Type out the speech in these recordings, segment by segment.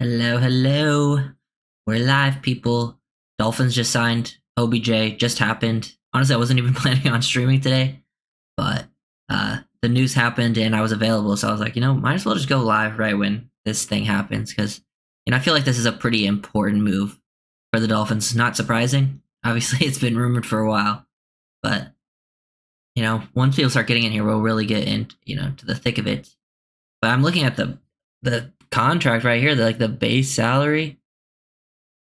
Hello, hello. We're live, people. Dolphins just signed. OBJ just happened. Honestly, I wasn't even planning on streaming today, but the news happened and I was available, so I was like, might as well just go live right when this thing happens because, I feel like this is a pretty important move for the Dolphins. Not surprising. Obviously, it's been rumored for a while, but once people start getting in here, we'll really get in, to the thick of it. But I'm looking at the contract right here, the base salary,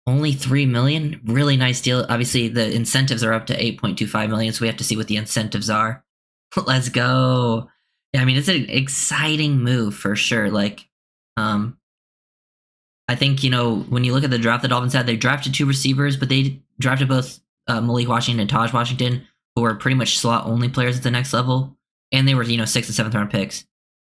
only 3 million. Really nice deal. Obviously, the incentives are up to 8.25 million, so we have to see what the incentives are. Let's go. Yeah, I mean, it's an exciting move for sure. I think when you look at the draft the Dolphins had, they drafted 2 receivers, but they drafted both Malik Washington and Taj Washington, who were pretty much slot only players at the next level, and they were 6th and 7th round picks.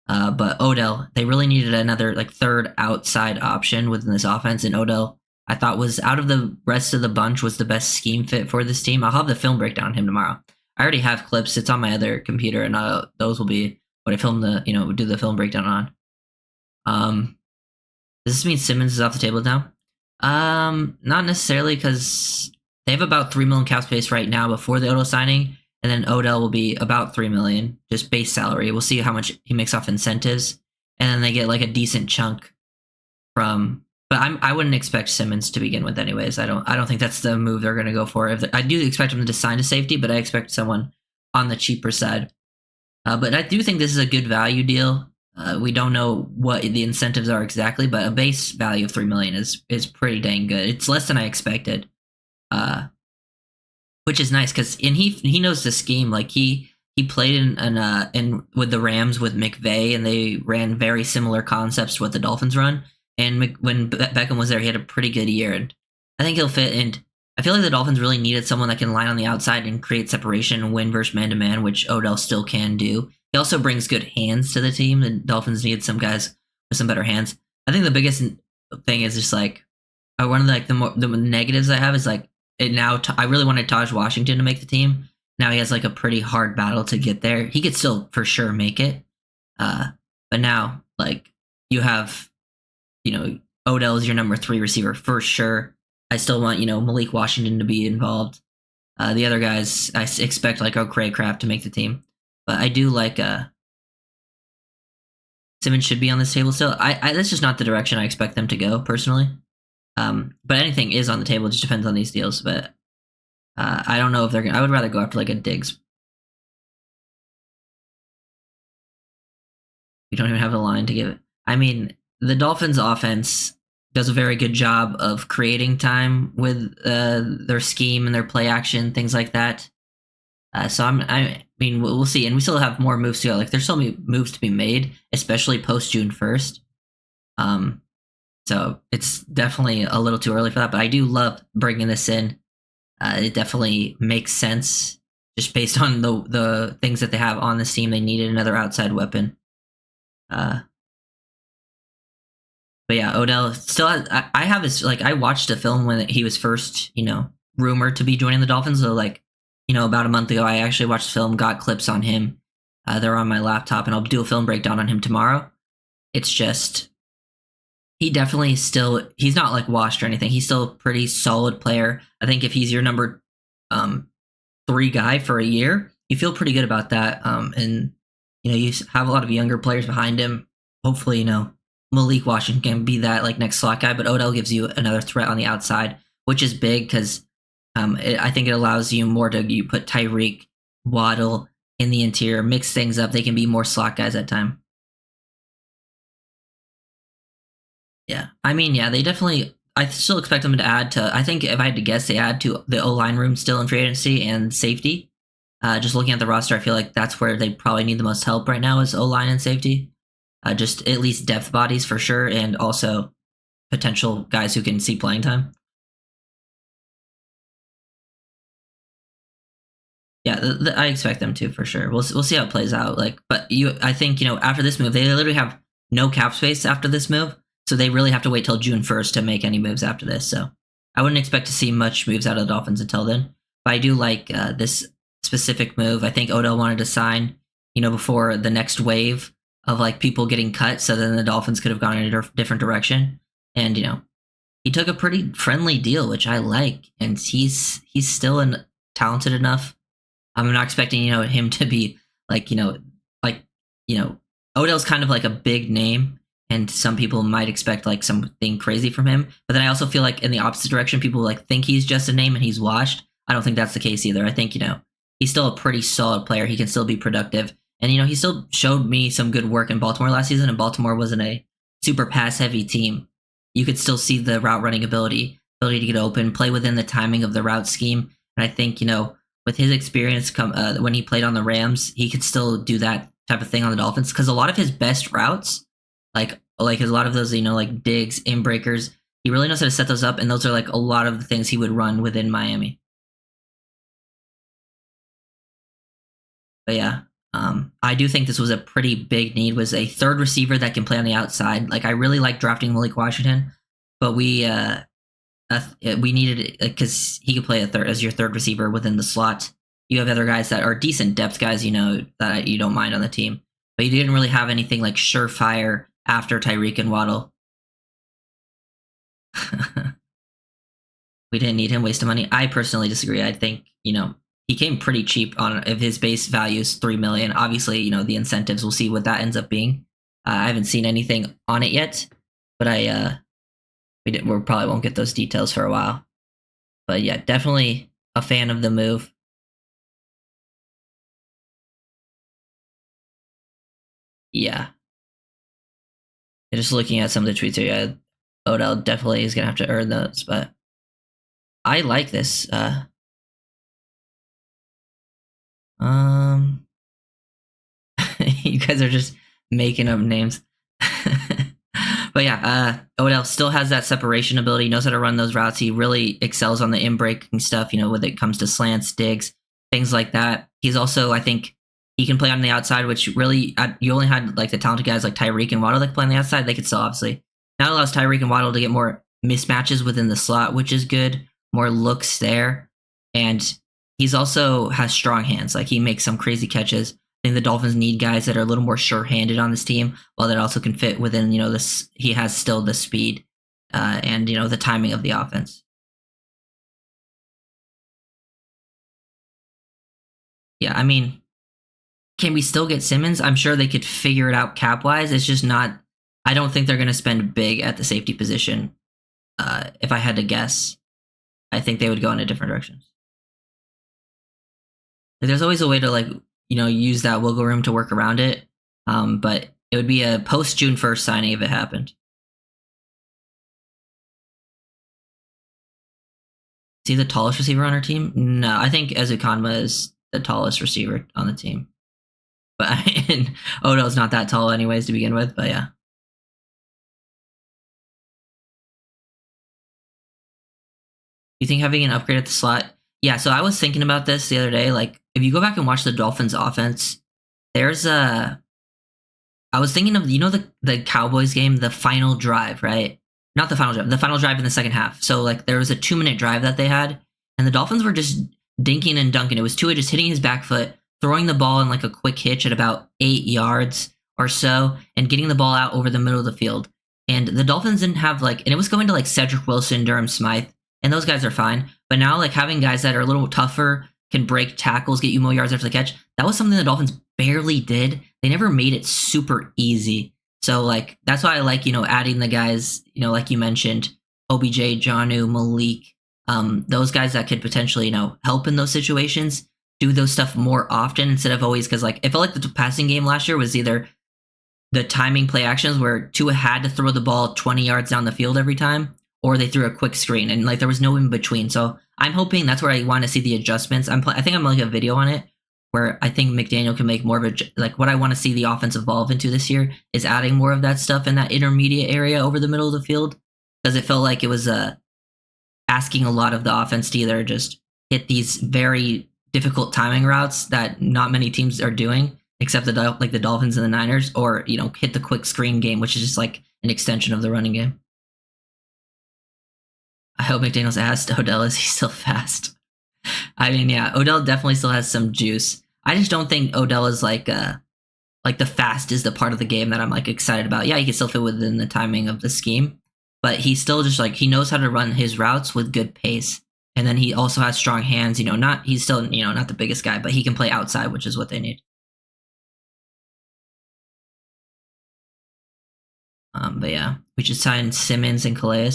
But Odell, they really needed another third outside option within this offense, and Odell, I thought, was out of the rest of the bunch, was the best scheme fit for this team. I'll have the film breakdown on him tomorrow. I already have clips. It's on my other computer, and those will be what I film do the film breakdown on. Does this mean Simmons is off the table now? Not necessarily, because they have about 3 million cap space right now before the Odell signing. And then Odell will be about 3 million, just base salary. We'll see how much he makes off incentives, and then they get a decent chunk from. But I wouldn't expect Simmons to begin with, anyways. I don't think that's the move they're going to go for. I do expect them to sign a safety, but I expect someone on the cheaper side. But I do think this is a good value deal. We don't know what the incentives are exactly, but a base value of 3 million is pretty dang good. It's less than I expected. Which is nice because he knows the scheme. He played in with the Rams with McVay, and they ran very similar concepts to what the Dolphins run. And when Beckham was there, he had a pretty good year, and I think he'll fit. And I feel like the Dolphins really needed someone that can line on the outside and create separation and win versus man to man, which Odell still can do. He also brings good hands to the team. The Dolphins need some guys with some better hands. I think the biggest thing is just one of the negatives I have is I really wanted Taj Washington to make the team. Now he has a pretty hard battle to get there. He could still for sure make it. But now you have, Odell is your number 3 receiver for sure. I still want, Malik Washington to be involved. The other guys, I expect Craycraft to make the team. But I do Simmons should be on this table still. That's just not the direction I expect them to go personally. But anything is on the table. It just depends on these deals. But I don't know if they're gonna. I would rather go after a Diggs. We don't even have a line to give it. I mean, the Dolphins' offense does a very good job of creating time with their scheme and their play action, things like that. So I mean, we'll see, and we still have more moves to go. There's so many moves to be made, especially post June 1st. So it's definitely a little too early for that, but I do love bringing this in. It definitely makes sense just based on the things that they have on this team. They needed another outside weapon. But yeah, Odell still has, I have this, I watched a film when he was first, rumored to be joining the Dolphins. So about a month ago, I actually watched the film, got clips on him. They're on my laptop, and I'll do a film breakdown on him tomorrow. It's just, he definitely he's not washed or anything. He's still a pretty solid player. I think if he's your number 3 guy for a year, you feel pretty good about that. And you have a lot of younger players behind him. Hopefully, Malik Washington can be that next slot guy, but Odell gives you another threat on the outside, which is big because I think it allows you more you put Tyreek, Waddle in the interior, mix things up. They can be more slot guys at time. Yeah, I mean, yeah, they definitely. I still expect them to add to. I think if I had to guess, they add to the O-line room still in free agency and safety. Just looking at the roster, I feel like that's where they probably need the most help right now is O-line and safety. Just at least depth bodies for sure, and also potential guys who can see playing time. Yeah, I expect them to for sure. We'll see how it plays out. But I think after this move, they literally have no cap space after this move. So they really have to wait till June 1st to make any moves after this. So I wouldn't expect to see much moves out of the Dolphins until then. But I do like this specific move. I think Odell wanted to sign, before the next wave of people getting cut. So then the Dolphins could have gone in a different direction. and he took a pretty friendly deal, which I like, and he's still talented enough. I'm not expecting him to be like like you know Odell's kind of like a big name, and some people might expect like something crazy from him. But then I also feel like in the opposite direction, people like think he's just a name and he's washed. I don't think that's the case either. I think he's still a pretty solid player. He can still be productive, and he still showed me some good work in Baltimore last season. And Baltimore wasn't a super pass heavy team. You could still see the route running ability to get open, play within the timing of the route scheme. And I think with his experience when he played on the Rams, he could still do that type of thing on the Dolphins, because a lot of his best routes, like a lot of those like digs, in breakers, he really knows how to set those up, and those are like a lot of the things he would run within Miami. But yeah, I do think this was a pretty big need, was a third receiver that can play on the outside. Like I really like drafting Malik Washington, but we needed it because he could play a third as your third receiver within the slot. You have other guys that are decent depth guys, that you don't mind on the team, but you didn't really have anything like surefire after Tyreek and Waddle. We didn't need him wasting money. I personally disagree. I think he came pretty cheap on if his base value is $3 million. Obviously, the incentives. We'll see what that ends up being. I haven't seen anything on it yet, but we probably won't get those details for a while. But yeah, definitely a fan of the move. Yeah, just looking at some of the tweets here, yeah, Odell definitely is gonna have to earn those, but I like this. You guys are just making up names. But yeah, Odell still has that separation ability, knows how to run those routes. He really excels on the in-breaking stuff, when it comes to slants, digs, things like that. He's also, I think, he can play on the outside, which really, you only had like the talented guys like Tyreek and Waddle that can play on the outside. They could still obviously. Now allows Tyreek and Waddle to get more mismatches within the slot, which is good. More looks there. And he's also has strong hands. Like he makes some crazy catches. I think the Dolphins need guys that are a little more sure-handed on this team, while that also can fit within, this. He has still the speed and the timing of the offense. Yeah, I mean, can we still get Simmons? I'm sure they could figure it out cap-wise. It's just not. I don't think they're going to spend big at the safety position. If I had to guess, I think they would go in a different direction. There's always a way to use that wiggle room to work around it. But it would be a post June 1st signing if it happened. Is he the tallest receiver on our team? No, I think Ezukanma is the tallest receiver on the team. But Odell's not that tall anyways to begin with, but yeah. You think having an upgrade at the slot? Yeah, so I was thinking about this the other day. Like, if you go back and watch the Dolphins offense, there's a. I was thinking of the Cowboys game, the final drive, right? Not the final drive in the second half. So like there was a 2-minute drive that they had, and the Dolphins were just dinking and dunking. It was Tua just hitting his back foot, throwing the ball in like a quick hitch at about 8 yards or so, and getting the ball out over the middle of the field. And the Dolphins didn't have and it was going to like Cedric Wilson, Durham Smythe, and those guys are fine. But now like having guys that are a little tougher, can break tackles, get you more yards after the catch, that was something the Dolphins barely did. They never made it super easy. So like that's why I like, adding the guys, like you mentioned, OBJ, Jonnu, Malik, those guys that could potentially, help in those situations, do those stuff more often instead of always, because like it felt like the passing game last year was either the timing play actions where Tua had to throw the ball 20 yards down the field every time, or they threw a quick screen, and like there was no in between. So I'm hoping that's where I want to see the adjustments. I think I'm like a video on it where I think McDaniel can make more of what I want to see the offense evolve into this year is adding more of that stuff in that intermediate area over the middle of the field, because it felt like it was asking a lot of the offense to either just hit these very difficult timing routes that not many teams are doing, except the Dolphins and the Niners, or hit the quick screen game, which is just like an extension of the running game. I hope McDaniel's asked Odell, is he still fast? I mean, yeah, Odell definitely still has some juice. I just don't think Odell is like the fast is the part of the game that I'm like excited about. Yeah, he can still fit within the timing of the scheme, but he's still just like he knows how to run his routes with good pace. And then he also has strong hands. Not he's still not the biggest guy, but he can play outside, which is what they need. But yeah, we should sign Simmons and Calais.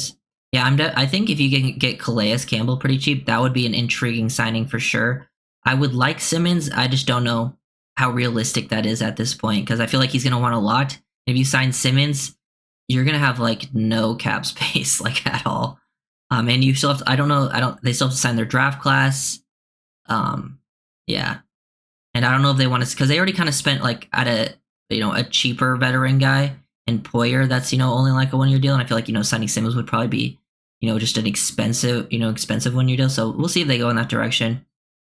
Yeah, I think if you can get Calais Campbell pretty cheap, that would be an intriguing signing for sure. I would like Simmons. I just don't know how realistic that is at this point because I feel like he's going to want a lot. If you sign Simmons, you're going to have like no cap space like at all. And you still have to, I don't know. They still have to sign their draft class. Yeah. And I don't know if they want to, because they already kind of spent like at a cheaper veteran guy and Poyer that's only like a 1 year deal, and I feel like signing Simmons would probably be just an expensive 1 year deal. So we'll see if they go in that direction.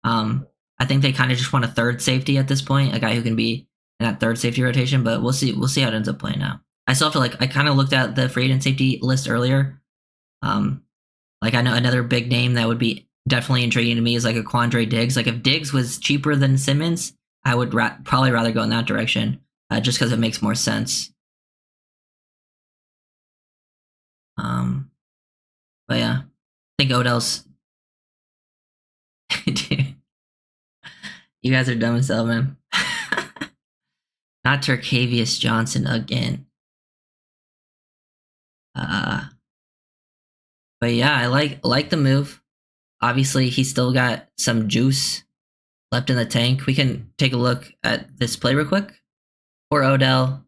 I think they kind of just want a third safety at this point, a guy who can be in that third safety rotation. But we'll see how it ends up playing out. I still have to I kind of looked at the free agent safety list earlier. I know another big name that would be definitely intriguing to me is like a Quandre Diggs. Like if Diggs was cheaper than Simmons, I would probably rather go in that direction just because it makes more sense. But yeah, I think Odell's. Dude, you guys are dumb as hell, man. Not Turkavius Johnson again. But yeah, I like the move. Obviously, he's still got some juice left in the tank. We can take a look at this play real quick. For Odell,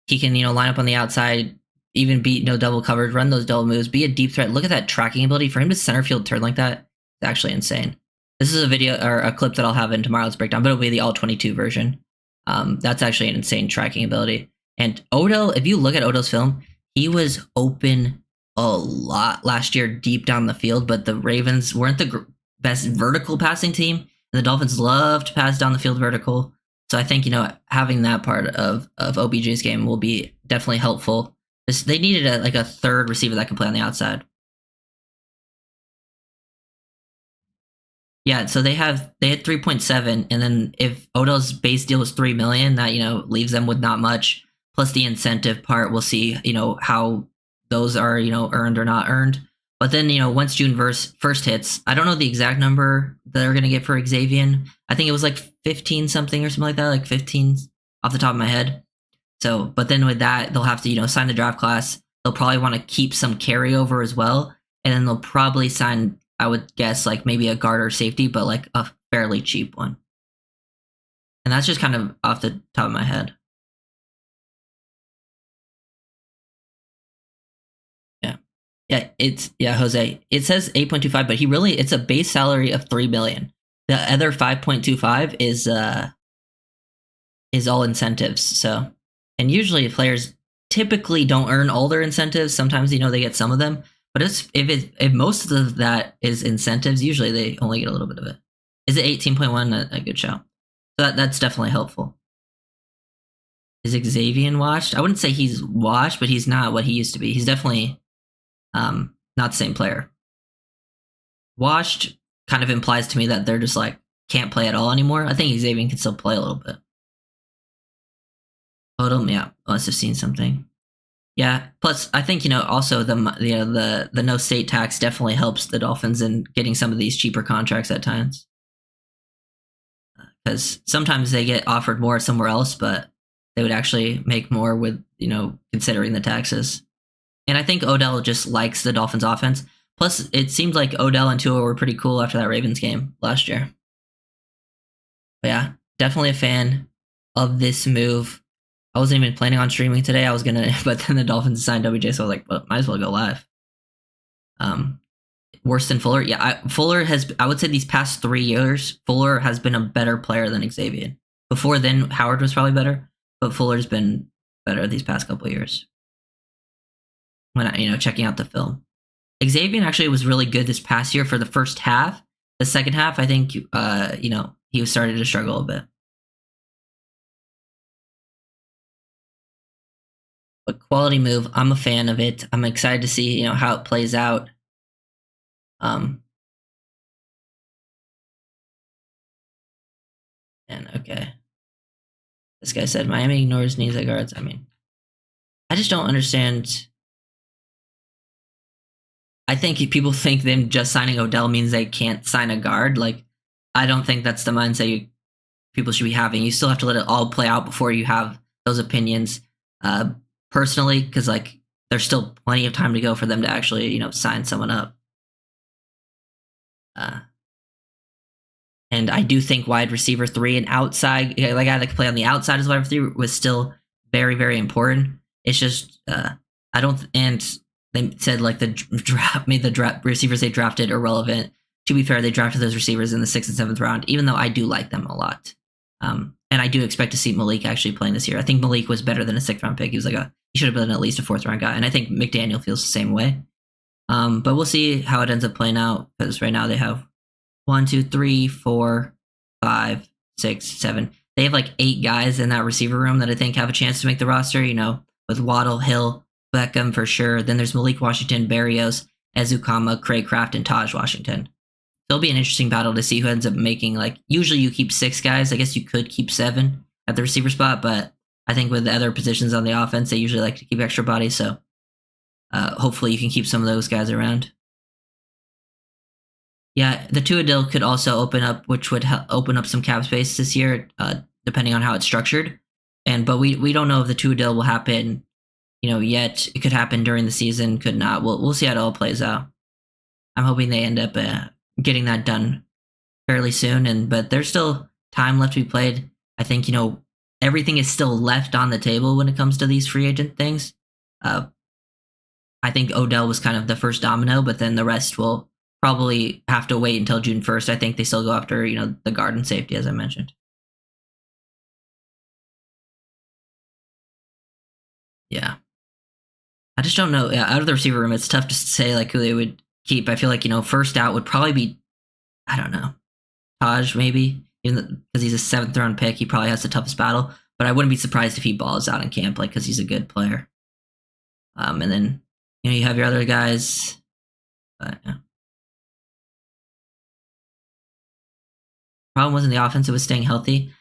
he can line up on the outside, even beat double coverage, run those double moves, be a deep threat. Look at that tracking ability for him to center field turn like that. It's actually insane. This is a video or a clip that I'll have in tomorrow's breakdown, but it'll be the all 22 version. That's actually an insane tracking ability. And Odell, if you look at Odell's film, he was open a lot last year deep down the field, but the Ravens weren't the best vertical passing team, and the Dolphins love to pass down the field vertical. So I think having that part of OBJ's game will be definitely helpful. They needed a third receiver that can play on the outside. Yeah, so they had 3.7, and then if Odell's base deal was 3 million, that leaves them with not much. Plus the incentive part, we'll see how those are earned or not earned. But then once June first hits, I don't know the exact number that they're gonna get for Xavier. I think it was like 15 something or something like that, like 15 off the top of my head. So, but then with that, they'll have to sign the draft class. They'll probably want to keep some carryover as well, and then they'll probably sign, I would guess, like maybe a guard or safety, but like a fairly cheap one. And that's just kind of off the top of my head. Yeah, Jose. It says 8.25, but it's a base salary of 3 million. The other 5.25 is all incentives. So, and usually players typically don't earn all their incentives. Sometimes they get some of them, but if most of that is incentives, usually they only get a little bit of it. Is it 18.1 a good shout? So that's definitely helpful. Is Xavier washed? I wouldn't say he's washed, but he's not what he used to be. He's definitely not the same player. Washed kind of implies to me that they're just like can't play at all anymore. I think Xavier can still play a little bit. Odom, yeah, must have seen something. Yeah. Plus, I think also the no state tax definitely helps the Dolphins in getting some of these cheaper contracts at times. Because sometimes they get offered more somewhere else, but they would actually make more with considering the taxes. And I think Odell just likes the Dolphins offense. Plus, it seemed like Odell and Tua were pretty cool after that Ravens game last year. But yeah, definitely a fan of this move. I wasn't even planning on streaming today. I was gonna, but then the Dolphins signed WJ, so I was like, well, might as well go live. Worse than Fuller? Yeah, Fuller has. I would say these past 3 years, Fuller has been a better player than Xavier. Before then, Howard was probably better, but Fuller's been better these past couple of years. When checking out the film, Xavier actually was really good this past year for the first half. The second half, I think, he was starting to struggle a bit. But quality move, I'm a fan of it. I'm excited to see how it plays out. And okay, this guy said Miami ignores needs at guards. I mean, I just don't understand I think if people think them just signing Odell means they can't sign a guard. Like, I don't think that's the mindset people should be having. You still have to let it all play out before you have those opinions. Personally, because like there's still plenty of time to go for them to actually sign someone up. And I do think wide receiver 3 and outside, like guy that can play on the outside as wide receiver was still very, very important. It's just I don't, and they said like the draft made the receivers they drafted irrelevant. To be fair, they drafted those receivers in the 6th and 7th round, even though I do like them a lot. And I do expect to see Malik actually playing this year. I think Malik was better than a 6th round pick. He was he should have been at least a 4th round guy. And I think McDaniel feels the same way. But we'll see how it ends up playing out, because right now they have 1, 2, 3, 4, 5, 6, 7. They have like 8 guys in that receiver room that I think have a chance to make the roster, with Waddle, Hill, Beckham for sure. Then there's Malik Washington, Berrios, Ezukama, Craig Kraft, and Taj Washington. It'll be an interesting battle to see who ends up making, usually you keep 6 guys. I guess you could keep 7 at the receiver spot, but I think with the other positions on the offense, they usually like to keep extra bodies, so hopefully you can keep some of those guys around. Yeah, the Tua deal could also open up, which would open up some cap space this year, depending on how it's structured. But we don't know if the Tua deal will happen, yet. It could happen during the season, could not. We'll see how it all plays out. I'm hoping they end up getting that done fairly soon, but there's still time left to be played. I think everything is still left on the table when it comes to these free agent things. I think Odell was kind of the first domino, but then the rest will probably have to wait until June 1st. I think they still go after the guard and safety, as I mentioned. Yeah, I just don't know. Yeah, out of the receiver room, it's tough to say who they would keep. I feel like first out would probably be, I don't know, Taj maybe, even because he's a 7th round pick. He probably has the toughest battle, but I wouldn't be surprised if he balls out in camp, because he's a good player. And then you have your other guys, but yeah. Problem wasn't the offense; it was staying healthy.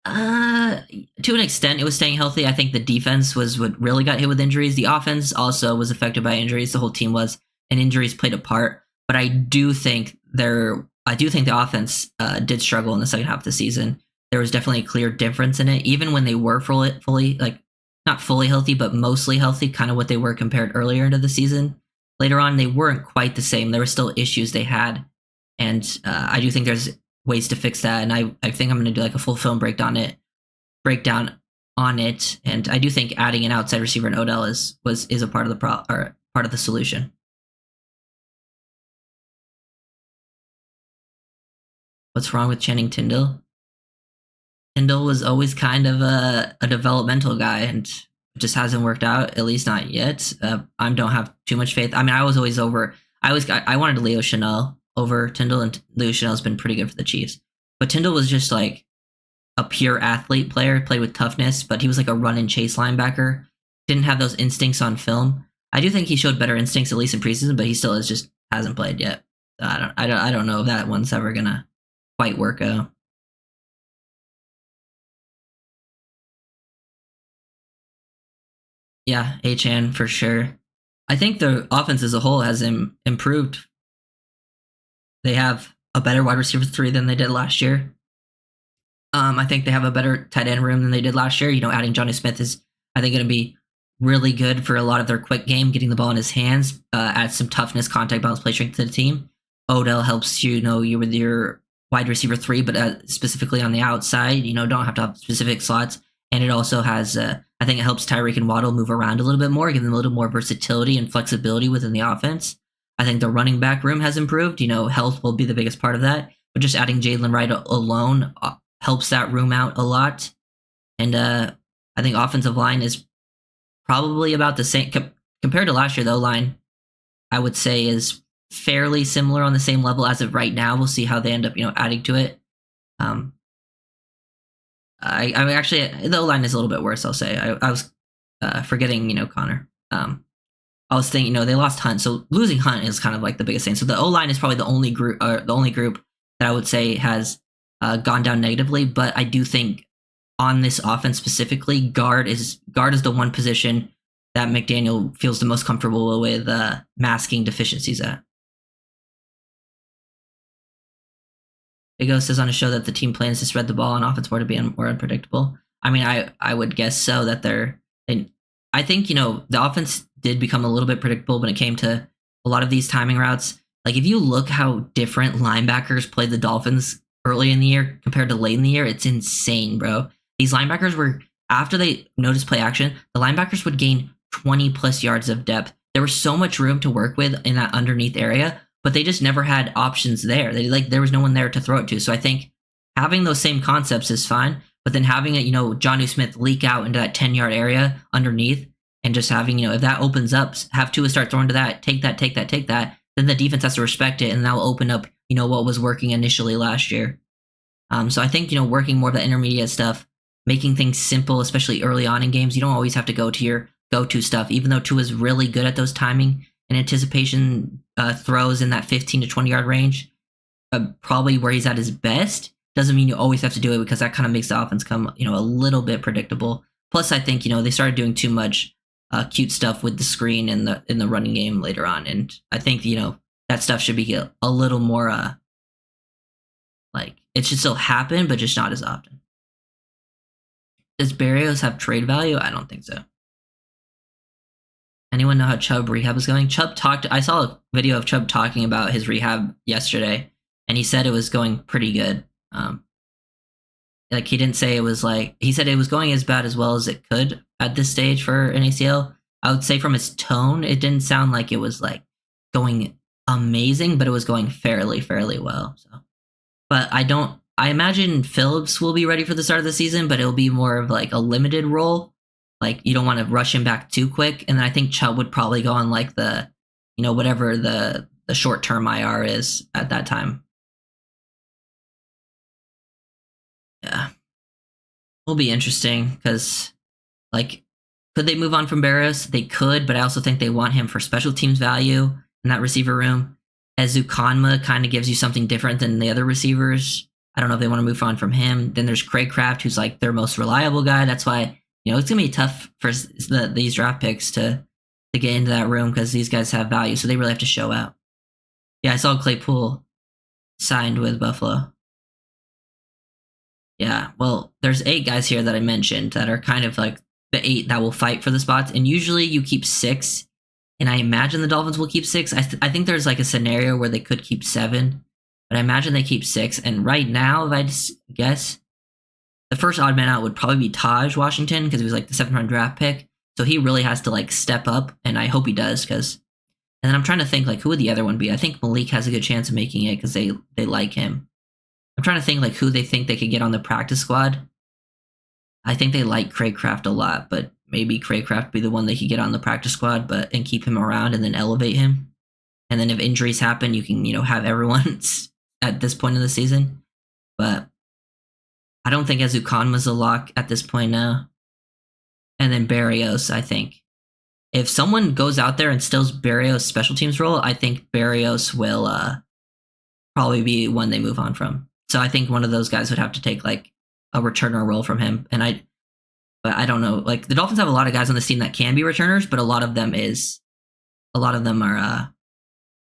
To an extent, it was staying healthy. I think the defense was what really got hit with injuries. The offense also was affected by injuries. The whole team was, and injuries played a part. But I do think the offense did struggle in the second half of the season. There was definitely a clear difference in it, even when they were fully not fully healthy, but mostly healthy, kind of what they were compared earlier into the season. Later on, they weren't quite the same. There were still issues they had, and I do think there's ways to fix that. And I think I'm going to do a full film breakdown on it. And I do think adding an outside receiver in Odell is a part of the solution. What's wrong with Channing Tindall? Tindall was always kind of a developmental guy, and it just hasn't worked out, at least not yet. I don't have too much faith. I mean, I wanted Leo Chanel over Tindall, and Leo Chanel's been pretty good for the Chiefs. But Tindall was just a pure athlete player, played with toughness, but he was a run and chase linebacker. Didn't have those instincts on film. I do think he showed better instincts, at least in preseason, but he still hasn't played yet. I don't know if that one's ever gonna quite work out. Yeah, Achan for sure. I think the offense as a whole has improved. They have a better wide receiver 3 than they did last year. I think they have a better tight end room than they did last year. Adding Johnny Smith is, I think, going to be really good for a lot of their quick game, getting the ball in his hands, add some toughness, contact balance, play strength to the team. Odell helps you with your wide receiver 3, but specifically on the outside, don't have to have specific slots. And it also has, I think it helps Tyreek and Waddle move around a little bit more, give them a little more versatility and flexibility within the offense. I think the running back room has improved. Health will be the biggest part of that. But just adding Jalen Wright alone helps that room out a lot. And I think offensive line is probably about the same. Compared to last year, the O-line, I would say, is fairly similar on the same level as of right now. We'll see how they end up, adding to it. I mean, actually, the O-line is a little bit worse, I'll say. I was forgetting, Connor. I was thinking, they lost Hunt, so losing Hunt is kind of the biggest thing. So the O-line is probably the only group that I would say has gone down negatively. But I do think on this offense specifically, guard is the one position that McDaniel feels the most comfortable with masking deficiencies at. Bigo says on a show that the team plans to spread the ball on offense more to be more unpredictable. I mean, I would guess so that I think, the offense did become a little bit predictable when it came to a lot of these timing routes. Like, if you look how different linebackers played the Dolphins early in the year compared to late in the year, it's insane, bro. These linebackers were, after they noticed play action, the linebackers would gain 20 plus yards of depth. There was so much room to work with in that underneath area, but they just never had options there. There was no one there to throw it to. So I think having those same concepts is fine, but then having it, Jonnu Smith leak out into that 10-yard area underneath, and just having, if that opens up, have Tua start throwing to that, take that, then the defense has to respect it, and that'll open up, what was working initially last year. So I think, working more of the intermediate stuff, making things simple, especially early on in games. You don't always have to go to your go-to stuff, even though Tua is really good at those timing and anticipation throws in that 15 to 20-yard range, probably where he's at his best. Doesn't mean you always have to do it, because that kind of makes the offense come, a little bit predictable. Plus, I think, they started doing too much cute stuff with the screen in the running game later on, and I think, that stuff should be a little more it should still happen, but just not as often. Does Berrios have trade value? I don't think so. Anyone know how Chubb rehab is going? I saw a video of Chubb talking about his rehab yesterday, and he said it was going pretty good. He didn't say it was he said it was going as bad as well as it could at this stage for an ACL. I would say from his tone, it didn't sound like it was going amazing, but it was going fairly well. So, but I imagine Phillips will be ready for the start of the season, but it'll be more of a limited role. You don't want to rush him back too quick. And then I think Chubb would probably go on the, whatever the short-term IR is at that time. Yeah. Will be interesting because, could they move on from Barrios? They could, but I also think they want him for special teams value in that receiver room. Ezukanma kind of gives you something different than the other receivers. I don't know if they want to move on from him. Then there's Craig Kraft, who's their most reliable guy. That's why, it's going to be tough for these draft picks to get into that room, because these guys have value, so they really have to show out. Yeah, I saw Claypool signed with Buffalo. Yeah, well, there's 8 guys here that I mentioned that are kind of the 8 that will fight for the spots, and usually you keep 6, and I imagine the Dolphins will keep 6. I think there's a scenario where they could keep 7, but I imagine they keep 6, and right now, if I just guess, the first odd man out would probably be Taj Washington, because he was the 7th round draft pick, so he really has to step up, and I hope he does, because, and then I'm trying to think who would the other one be. I think Malik has a good chance of making it because they like him. I'm trying to think who they think they could get on the practice squad. I think they like Craig Kraft a lot, but maybe Craig Kraft be the one they could get on the practice squad, and keep him around and then elevate him. And then if injuries happen, you can, have everyone at this point in the season. But I don't think Ezukanma's a lock at this point now. And then Berrios, I think. If someone goes out there and steals Berrios' special teams role, I think Berrios will probably be one they move on from. So I think one of those guys would have to take a returner role from him. But I don't know. The Dolphins have a lot of guys on this team that can be returners, but a lot of them are.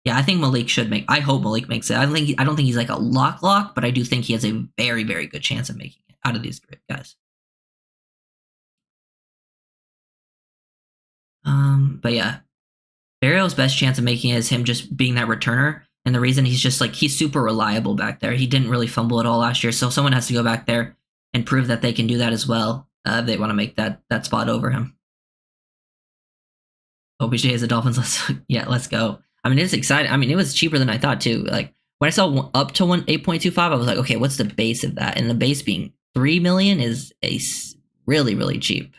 Yeah, I think Malik should make. I hope Malik makes it. I don't think he's a lock, but I do think he has a very, very good chance of making it out of these guys. But yeah, Barrios' best chance of making it is him just being that returner. And the reason he's just he's super reliable back there. He didn't really fumble at all last year. So someone has to go back there and prove that they can do that as well. If they want to make that spot over him. OBJ is the Dolphins. Let's go. I mean, it's exciting. I mean, it was cheaper than I thought too. When I saw up to 8.25, I was okay, what's the base of that? And the base being $3 million is really, really cheap.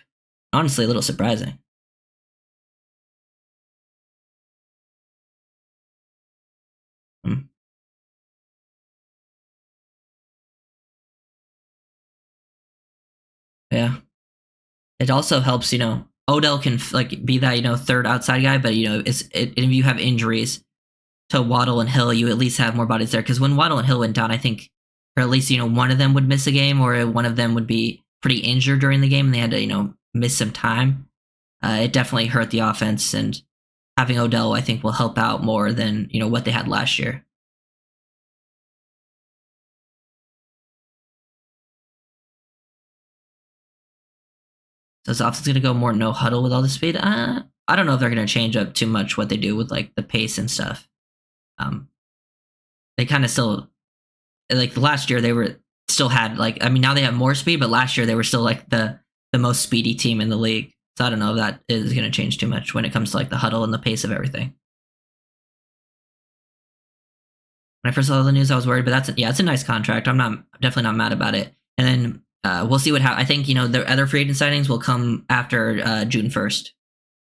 Honestly, a little surprising. Yeah. It also helps, Odell can be that, third outside guy, but if you have injuries to Waddle and Hill, you at least have more bodies there. Because when Waddle and Hill went down, I think, or at least one of them would miss a game, or one of them would be pretty injured during the game, and they had to miss some time. it definitely hurt the offense, and having Odell, I think, will help out more than what they had last year. So the offense going to go more no huddle with all the speed. I don't know if they're going to change up too much what they do with like the pace and stuff. Um, they kind of still like last year they were still had like, I mean, now they have more speed, but last year they were still like the most speedy team in the league. So I don't know if that is going to change too much when it comes to like the huddle and the pace of everything. When I first saw the news, I was worried, but it's a nice contract. I'm definitely not mad about it. And then we'll see what I think the other free agent signings will come after June 1st.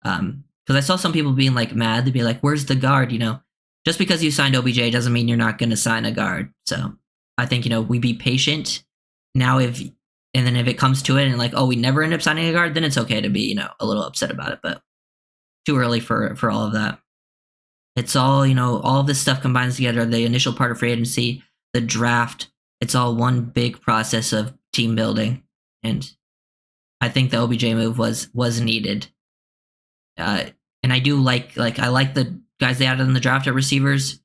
Because I saw some people being like mad to be like, "Where's the guard?" Just because you signed OBJ doesn't mean you're not going to sign a guard. So I think we be patient now. If it comes to it and like, oh, we never end up signing a guard, then it's okay to be a little upset about it. But too early for all of that. It's all all of this stuff combines together. The initial part of free agency, the draft. It's all one big process of team building, and I think the OBJ move was needed. And I do like I like the guys they added in the draft at receivers.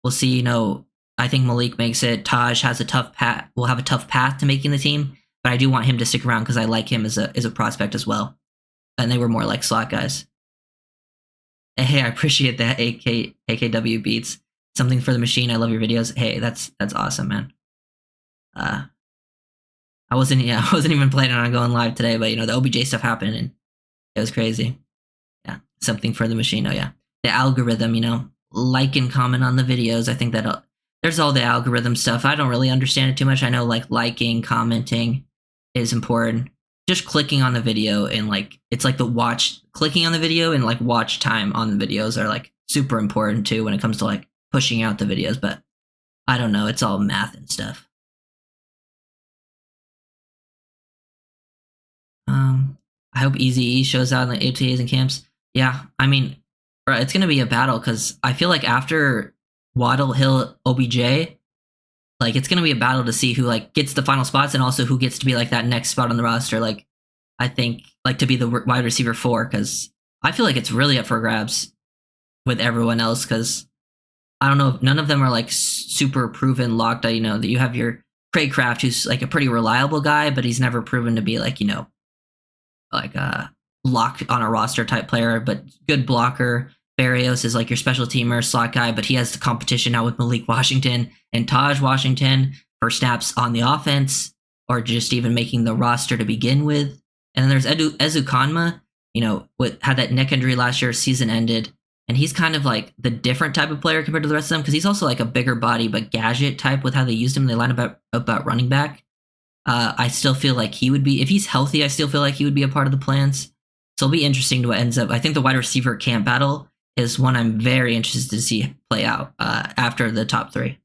We'll see. I think Malik makes it. Taj has a tough path. Will have a tough path to making the team, but I do want him to stick around because I like him as a prospect as well. And they were more like slot guys. Hey, I appreciate that. AKW beats something for the machine. I love your videos. Hey, that's awesome, man. I wasn't even planning on going live today, but the OBJ stuff happened and it was crazy. Yeah, something for the machine. Oh yeah, the algorithm. Like and comment on the videos. I think that there's all the algorithm stuff. I don't really understand it too much. I know like liking, commenting is important. Just clicking on the video and like it's like clicking on the video and like watch time on the videos are like super important too when it comes to like pushing out the videos. But I don't know. It's all math and stuff. I hope Easy shows out in the OTAs and camps. Yeah, I mean, it's gonna be a battle because I feel like after Waddle, Hill, OBJ, like it's gonna be a battle to see who like gets the final spots and also who gets to be like that next spot on the roster. Like I think like to be the wide receiver 4 because I feel like it's really up for grabs with everyone else because I don't know, none of them are like super proven locked. That you have your Craig Kraft who's like a pretty reliable guy, but he's never proven to be like like a locked on a roster type player, but good blocker. Barrios is like your special teamer, slot guy, but he has the competition now with Malik Washington and Taj Washington for snaps on the offense or just even making the roster to begin with. And then there's Ezu Kanma, had that neck injury last year, season ended, and he's kind of like the different type of player compared to the rest of them because he's also like a bigger body but gadget type with how they used him. They line about running back. I still feel like he would be, if he's healthy, I still feel like he would be a part of the plans. So it'll be interesting to what ends up. I think the wide receiver camp battle is one I'm very interested to see play out after the top 3.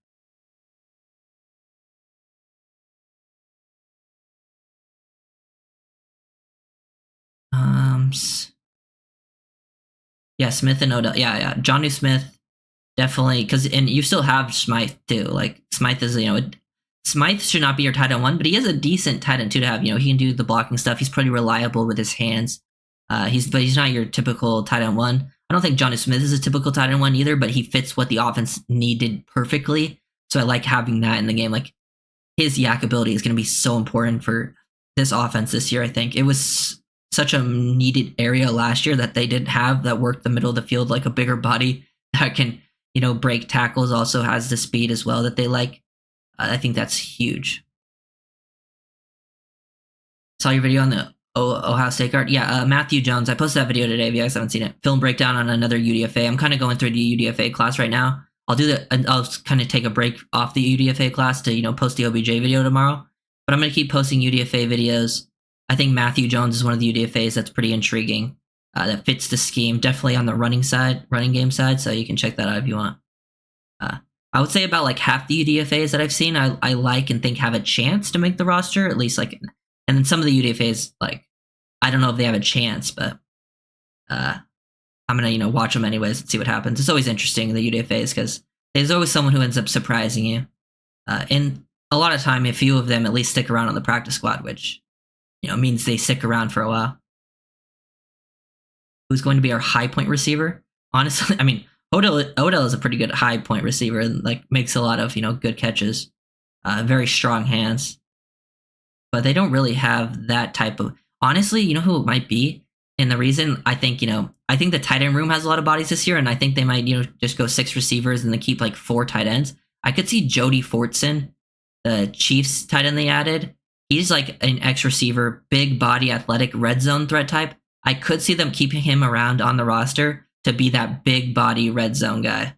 Yeah, Smith and Odell. Yeah. Johnny Smith, definitely. And you still have Smythe too. Like Smythe is, Smythe should not be your tight end 1, but he is a decent tight end 2 to have. He can do the blocking stuff. He's pretty reliable with his hands. But he's not your typical tight end 1. I don't think Johnny Smith is a typical tight end 1 either, but he fits what the offense needed perfectly. So I like having that in the game. Like his yak ability is going to be so important for this offense this year. I think it was such a needed area last year that they didn't have that worked the middle of the field, like a bigger body that can, break tackles, also has the speed as well that they like. I think that's huge. Saw your video on the Ohio State guard. Yeah, Matthew Jones. I posted that video today if you guys haven't seen it. Film breakdown on another UDFA. I'm kind of going through the UDFA class right now. I'll kind of take a break off the UDFA class to, post the OBJ video tomorrow. But I'm going to keep posting UDFA videos. I think Matthew Jones is one of the UDFAs that's pretty intriguing. That fits the scheme. Definitely on the running game side. So you can check that out if you want. I would say about like half the UDFAs that I've seen, I like and think have a chance to make the roster. At least like, and then some of the UDFAs, like, I don't know if they have a chance, but I'm gonna watch them anyways and see what happens. It's always interesting the UDFAs because there's always someone who ends up surprising you, and a lot of time a few of them at least stick around on the practice squad, which means they stick around for a while. who's going to be our high point receiver. Honestly, I mean, Odell is a pretty good high point receiver and like makes a lot of good catches, very strong hands. But they don't really have that type of. Honestly, you know who it might be, and the reason I think I think the tight end room has a lot of bodies this year, and I think they might just go 6 receivers and then keep like 4 tight ends. I could see Jody Fortson, the Chiefs tight end they added. He's like an X receiver, big body, athletic, red zone threat type. I could see them keeping him around on the roster to be that big body red zone guy,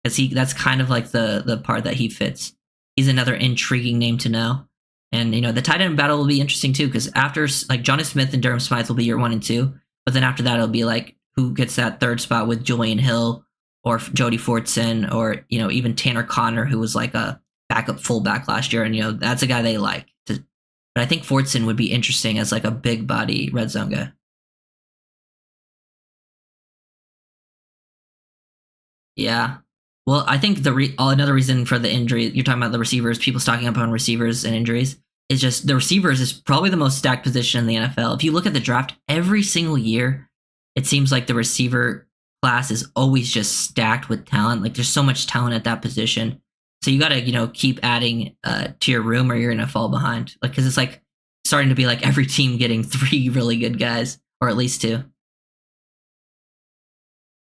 because that's kind of like the part that he fits. He's another intriguing name to know. And the tight end battle will be interesting too, because after like Johnny Smith and Durham Smythe will be your 1 and 2, but then after that it'll be like who gets that third spot with Julian Hill or Jody Fortson or even Tanner Connor, who was like a backup fullback last year, and that's a guy they like. But I think Fortson would be interesting as like a big body red zone guy. Yeah. Well, I think another reason for the injury, you're talking about the receivers, people stocking up on receivers and injuries, is just the receivers is probably the most stacked position in the NFL. If you look at the draft every single year, it seems like the receiver class is always just stacked with talent. Like there's so much talent at that position. So you got to, keep adding to your room or you're going to fall behind. Like, cause it's like starting to be like every team getting 3 really good guys, or at least 2.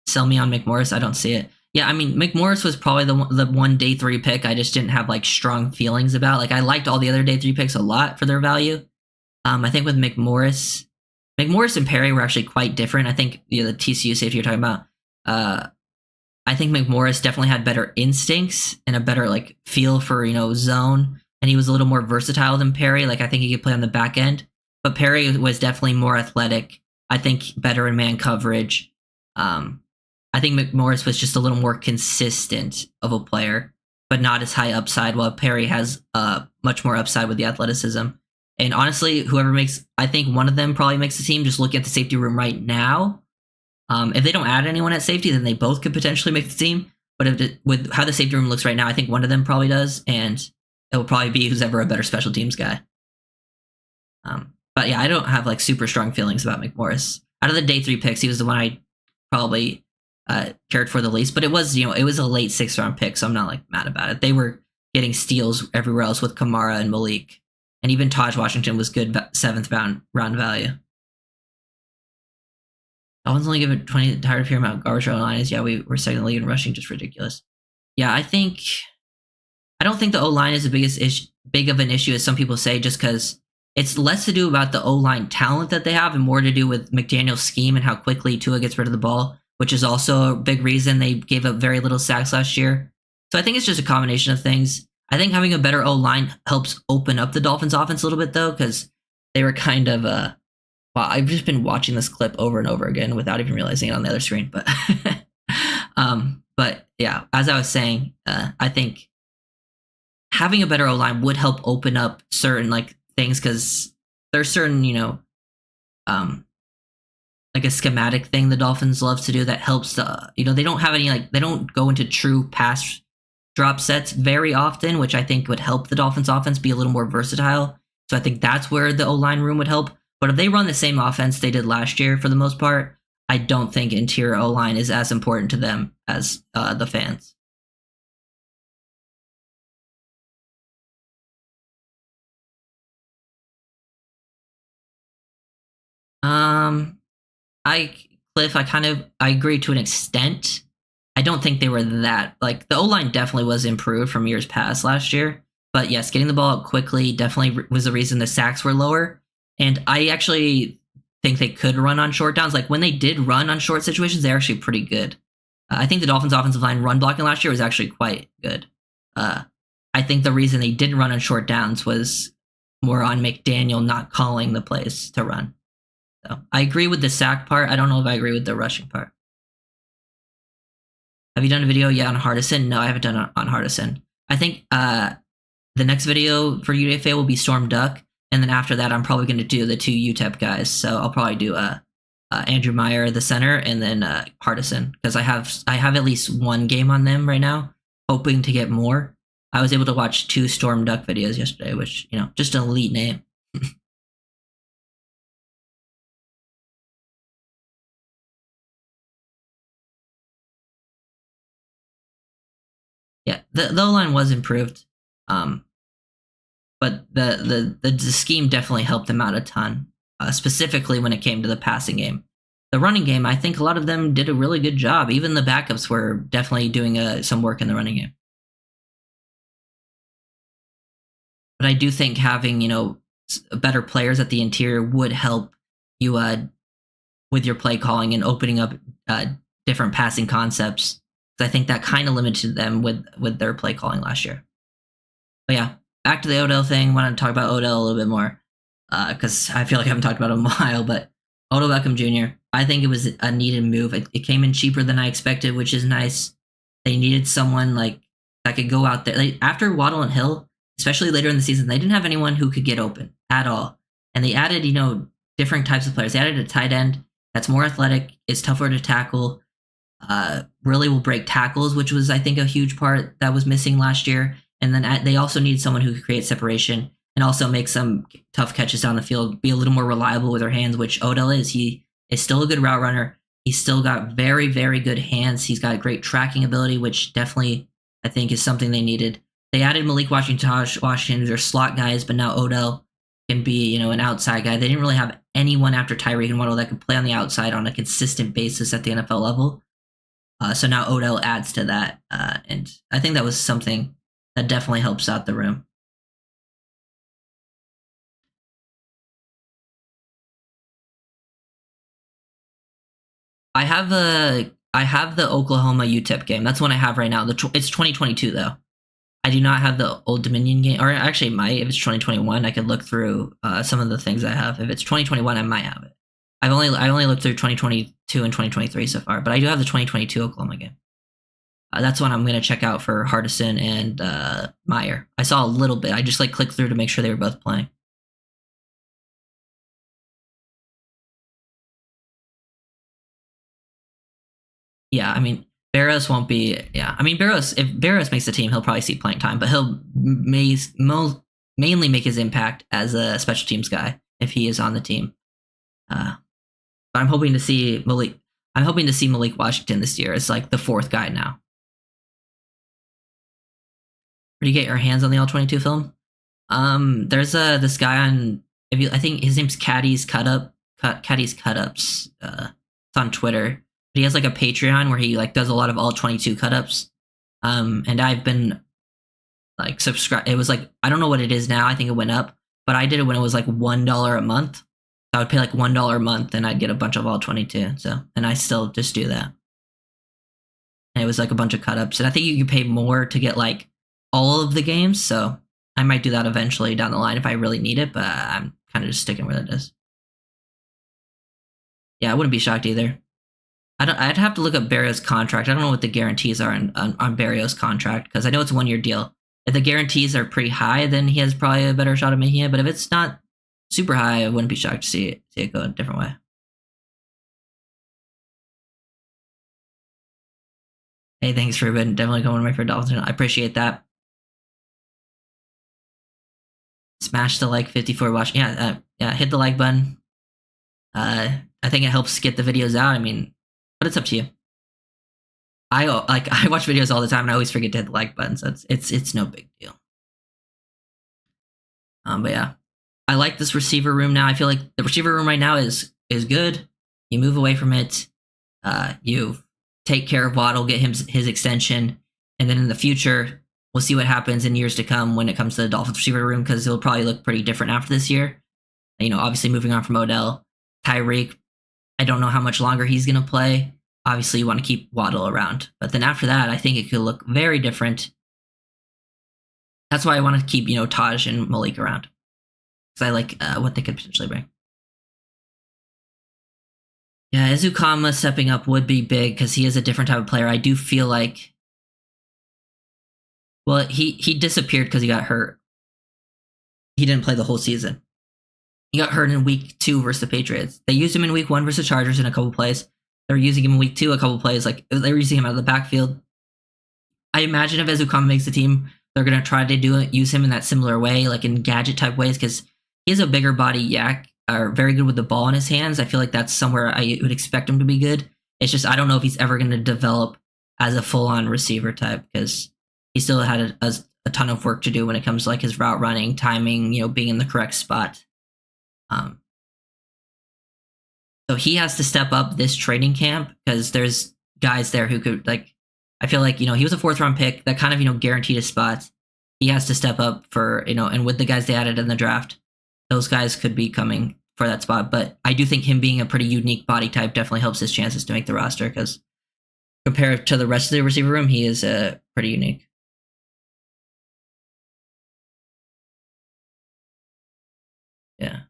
Sell me on McMorris. I don't see it. Yeah, I mean, McMorris was probably the one day 3 pick I just didn't have like strong feelings about. Like I liked all the other day 3 picks a lot for their value. I think with McMorris and Perry were actually quite different. I think the TCU safety you're talking about. I think McMorris definitely had better instincts and a better like feel for zone, and he was a little more versatile than Perry. Like I think he could play on the back end, but Perry was definitely more athletic. I think better in man coverage. I think McMorris was just a little more consistent of a player, but not as high upside, while Perry has much more upside with the athleticism. And honestly, I think one of them probably makes the team, just looking at the safety room right now. If they don't add anyone at safety, then they both could potentially make the team. But with how the safety room looks right now, I think one of them probably does, and it will probably be who's ever a better special teams guy. But yeah, I don't have like super strong feelings about McMorris. Out of the day 3 picks, he was the one I probably cared for the least, but it was it was a late 6th round pick, so I'm not like mad about it. They were getting steals everywhere else with Kamara and Malik, and even Taj Washington was good 7th round value. Dolphins only give it 20. Tired of hearing about garbage line is. Yeah, we're second in the league in rushing, just ridiculous. Yeah, I don't think the O line is the big of an issue as some people say, just because it's less to do about the O line talent that they have and more to do with McDaniel's scheme and how quickly Tua gets rid of the ball, which is also a big reason they gave up very little sacks last year. So I think it's just a combination of things. I think having a better O-line helps open up the Dolphins offense a little bit, though, because they were kind of wow, I've just been watching this clip over and over again without even realizing it on the other screen. But but yeah, as I was saying, I think having a better O-line would help open up certain like things, because there's certain like a schematic thing the Dolphins love to do that helps they don't have any they don't go into true pass drop sets very often, which I think would help the Dolphins offense be a little more versatile. So I think that's where the O-line room would help. But if they run the same offense they did last year for the most part, I don't think interior O-line is as important to them as the fans. Cliff, I agree to an extent. I don't think they were that like the O-line definitely was improved from years past last year. But yes, getting the ball out quickly definitely was the reason the sacks were lower. And I actually think they could run on short downs. Like when they did run on short situations, they're actually pretty good. I think the Dolphins' offensive line run blocking last year was actually quite good. I think the reason they didn't run on short downs was more on McDaniel not calling the plays to run. So I agree with the sack part. I don't know if I agree with the rushing part. Have you done a video yet on Hardison? No, I haven't done it on Hardison. I think the next video for UDFA will be Storm Duck, and then after that, I'm probably going to do the 2 UTEP guys. So I'll probably do Andrew Meyer, the center, and then Hardison, because I have at least 1 game on them right now, hoping to get more. I was able to watch 2 Storm Duck videos yesterday, which just an elite name. Yeah, the O-line was improved, um, but the scheme definitely helped them out a ton, specifically when it came to the passing game. The running game, I think a lot of them did a really good job. Even the backups were definitely doing some work in the running game. But I do think having better players at the interior would help you with your play calling and opening up uh, different passing concepts. I think that kind of limited them with their play calling last year. But yeah, back to the Odell thing. I want to talk about Odell a little bit more because I feel like I haven't talked about him in a while. But Odell Beckham Jr., I think it was a needed move. It came in cheaper than I expected, which is nice. They needed someone like that could go out there. Like, after Waddle and Hill, especially later in the season, they didn't have anyone who could get open at all. And they added, different types of players. They added a tight end that's more athletic, is tougher to tackle, really will break tackles, which was, I think, a huge part that was missing last year. And then they also need someone who could create separation and also make some tough catches down the field, be a little more reliable with their hands, which Odell is. He is still a good route runner. He's still got very, very good hands. He's got great tracking ability, which definitely, I think, is something they needed. They added Malik Washington, who's their slot guys, but now Odell can be, an outside guy. They didn't really have anyone after Tyreek and Waddle that could play on the outside on a consistent basis at the NFL level. So now Odell adds to that, and I think that was something that definitely helps out the room. I have the Oklahoma UTEP game. That's one I have right now. It's 2022 though. I do not have the Old Dominion game, or actually, might if it's 2021. I could look through some of the things I have. If it's 2021, I might have it. I only looked through 2022 and 2023 so far, but I do have the 2022 Oklahoma game. That's one I'm going to check out for Hardison and Meyer. I saw a little bit. I just clicked through to make sure they were both playing. Yeah, I mean, Barros won't be. Yeah, I mean, Barros. If Barros makes the team, he'll probably see playing time, but he'll mainly make his impact as a special teams guy if he is on the team. But I'm hoping to see Malik. I'm hoping to see Malik Washington this year as the fourth guy now. Where do you get your hands on the All-22 film? There's this guy on. I think his name's Caddy's Caddy's Cut Ups. It's on Twitter. But he has a Patreon where he does a lot of All-22 cut ups. And I've been subscribe. It was I don't know what it is now. I think it went up, but I did it when it was $1 a month. I would pay $1 a month, and I'd get a bunch of All-22. So, and I still just do that. And it was a bunch of cut ups, and I think you can pay more to get all of the games. So I might do that eventually down the line if I really need it. But I'm kind of just sticking with it is. Yeah, I wouldn't be shocked either. I'd have to look up Barrios' contract. I don't know what the guarantees are on Barrios' contract because I know it's a 1-year deal. If the guarantees are pretty high, then he has probably a better shot of making it. But if it's not super high, I wouldn't be shocked to see it go a different way. Hey, thanks, Ruben. Definitely going away for Dolphins. I appreciate that. Smash the 54 watch. Yeah, hit the like button. I think it helps get the videos out. I mean, but it's up to you. I watch videos all the time and I always forget to hit the like button, so it's no big deal. But yeah, I like this receiver room now. I feel like the receiver room right now is good. You move away from it. You take care of Waddle, get him his extension, and then in the future, we'll see what happens in years to come when it comes to the Dolphins receiver room because it'll probably look pretty different after this year. Obviously moving on from Odell, Tyreek. I don't know how much longer he's going to play. Obviously, you want to keep Waddle around. But then after that, I think it could look very different. That's why I want to keep, Taj and Malik around. Because I like what they could potentially bring. Yeah, Izukama stepping up would be big because he is a different type of player. I do feel like... Well, he disappeared because he got hurt. He didn't play the whole season. He got hurt in week 2 versus the Patriots. They used him in week 1 versus the Chargers in a couple plays. They were using him in week 2 a couple plays. They were using him out of the backfield. I imagine if Ezukama makes the team, they're going to try to use him in that similar way, in gadget type ways, because he has a bigger body yak, are very good with the ball in his hands. I feel like that's somewhere I would expect him to be good. It's just I don't know if he's ever going to develop as a full-on receiver type because he still had a ton of work to do when it comes to like his route running, timing, being in the correct spot. Um, so he has to step up this training camp because there's guys there who could like. I feel like he was a 4th-round pick that kind of guaranteed his spot. He has to step up for and with the guys they added in the draft, those guys could be coming for that spot. But I do think him being a pretty unique body type definitely helps his chances to make the roster because compared to the rest of the receiver room, he is pretty unique. Yeah.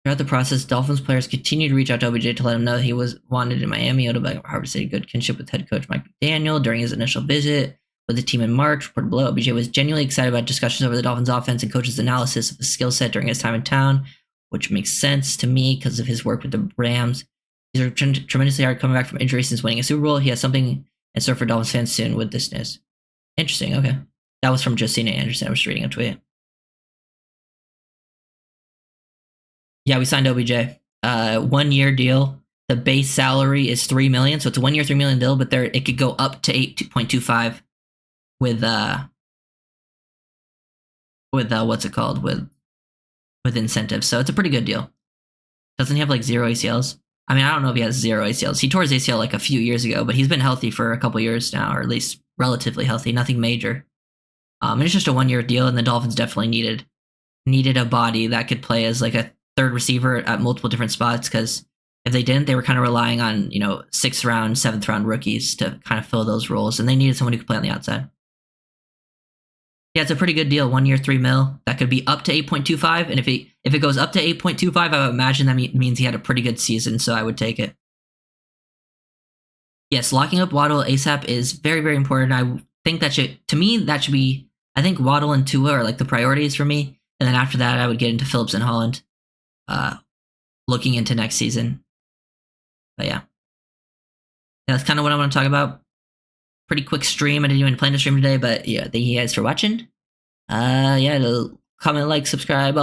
Throughout the process, Dolphins players continued to reach out to OBJ to let him know he was wanted in Miami. Odell Beckham harvested a good kinship with head coach Mike McDaniel during his initial visit with the team in March. Reported below, OBJ was genuinely excited about discussions over the Dolphins' offense and coach's analysis of the skill set during his time in town, which makes sense to me because of his work with the Rams. He's worked tremendously hard coming back from injury since winning a Super Bowl. He has something in store for Dolphins fans soon with this news. Interesting. Okay. That was from Josina Anderson. I was reading a tweet. Yeah, we signed OBJ. 1-year deal. The base salary is $3 million, so it's a 1-year, $3 million deal. But it could go up to 8.25 with what's it called with incentives. So it's a pretty good deal. Doesn't he have like 0 ACLs? I mean, I don't know if he has 0 ACLs. He tore his ACL like a few years ago, but he's been healthy for a couple years now, or at least relatively healthy. Nothing major. And it's just a 1-year deal, and the Dolphins definitely needed a body that could play as like a 3rd receiver at multiple different spots because if they didn't, they were kind of relying on 6th round, 7th round rookies to kind of fill those roles, and they needed someone who could play on the outside. Yeah, it's a pretty good deal. 1 year, $3 million. That could be up to 8.25, and if it goes up to 8.25, I would imagine that means he had a pretty good season, so I would take it. Yes, locking up Waddle ASAP is very, very important. I think that should be. I think Waddle and Tua are like the priorities for me, and then after that, I would get into Phillips and Holland. Looking into next season. But yeah, that's kind of what I want to talk about. Pretty quick stream. I didn't even plan to stream today, but yeah, thank you guys for watching. Yeah, comment, like, subscribe, all